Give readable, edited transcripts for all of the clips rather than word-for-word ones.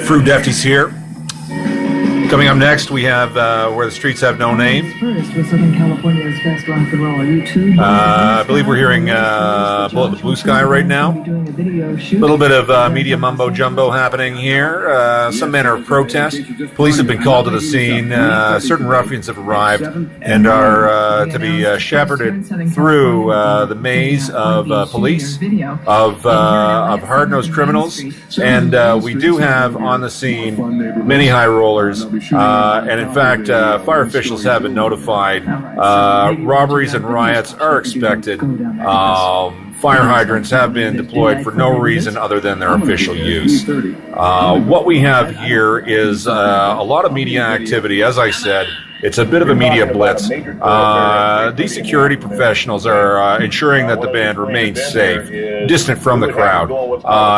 Fruit Defties here. Coming up next, we have Where the Streets Have No Name. First with Southern California's best rock and roll. I believe we're hearing Pullet with Blue Sky right now. A little bit of media mumbo jumbo happening here. Some manner of protest. Police have been called to the scene. Certain ruffians have arrived and are to be shepherded through the maze of police, of hard-nosed criminals, and we do have on the scene many high rollers. And in fact, fire officials have been notified. Robberies and riots are expected. Fire hydrants have been deployed for no reason other than their official use. What we have here is a lot of media activity. As I said, it's a bit of a media blitz. These security professionals are ensuring that the band remains safe, distant from the crowd,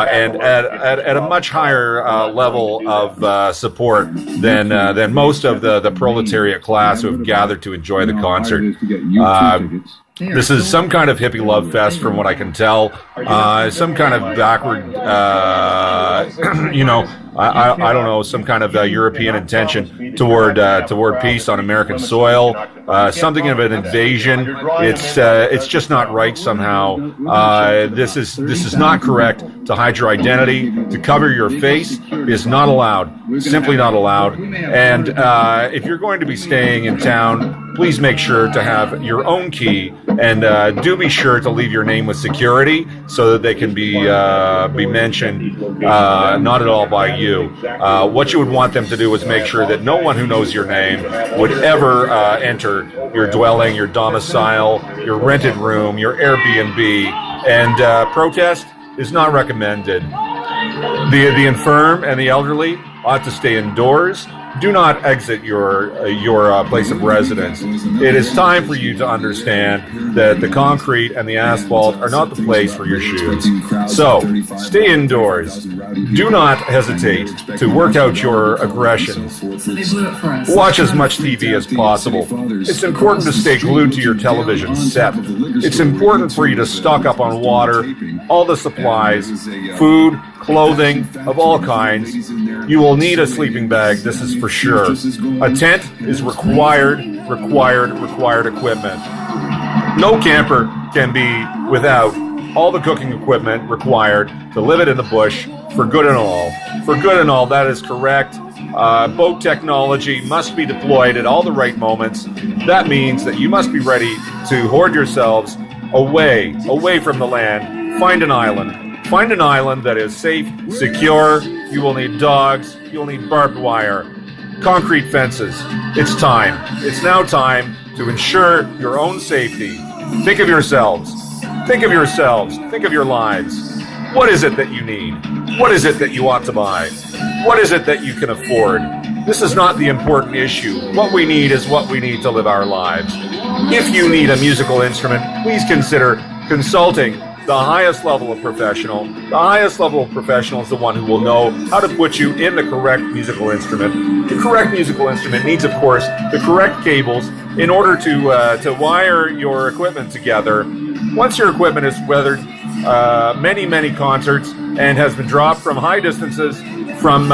and at a much higher level of support than most of the proletariat class who have gathered to enjoy the concert. This is some kind of hippie love fest, from what I can tell. Some kind of backward, I don't know, some kind of European intention toward peace on American soil. Something of an invasion. It's just not right somehow. This is not correct. To hide your identity, to cover your face is not allowed. Simply not allowed. And if you're going to be staying in town, please make sure to have your own key, and do be sure to leave your name with security so that they can be mentioned, not at all by you. What you would want them to do is make sure that no one who knows your name would ever enter your dwelling, your domicile, your rented room, your Airbnb, and protest is not recommended. The infirm and the elderly ought to stay indoors. Do not exit your place of residence. It is time for you to understand that the concrete and the asphalt are not the place for your shoes. So, stay indoors. Do not hesitate to work out your aggressions. Watch as much TV as possible. It's important to stay glued to your television set. It's important for you to stock up on water, all the supplies, food, clothing of all kinds. You will need a sleeping bag, this is for sure. A tent is required equipment. No camper can be without all the cooking equipment required to live it in the bush, for good and all. For good and all, that is correct. Boat technology must be deployed at all the right moments. That means that you must be ready to hoard yourselves away from the land. Find an island. Find an island that is safe, secure. You will need dogs. You will need barbed wire, concrete fences. It's time. It's now time to ensure your own safety. Think of yourselves. Think of yourselves. Think of your lives. What is it that you need? What is it that you ought to buy? What is it that you can afford? This is not the important issue. What we need is what we need to live our lives. If you need a musical instrument, please consider consulting the highest level of professional. The highest level of professional is the one who will know how to put you in the correct musical instrument. The correct musical instrument needs, of course, the correct cables in order to wire your equipment together. Once your equipment is weathered many concerts and has been dropped from high distances from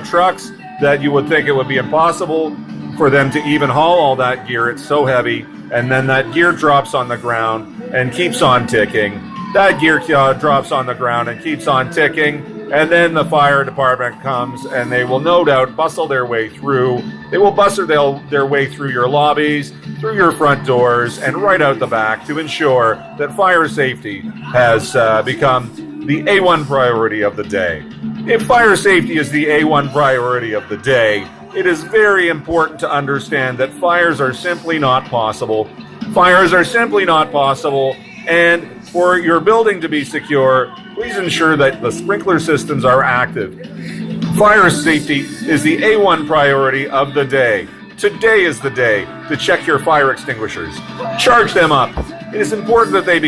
trucks that you would think it would be impossible for them to even haul all that gear. It's so heavy. And then that gear drops on the ground and keeps on ticking. That gear drops on the ground and keeps on ticking, and then the fire department comes, and they will no doubt bustle their way through. They will bustle their way through your lobbies, through your front doors, and right out the back to ensure that fire safety has become the A1 priority of the day. If fire safety is the A1 priority of the day, it is very important to understand that fires are simply not possible. Fires are simply not possible, and for your building to be secure, please ensure that the sprinkler systems are active. Fire safety is the A1 priority of the day. Today is the day to check your fire extinguishers. Charge them up. It is important that they be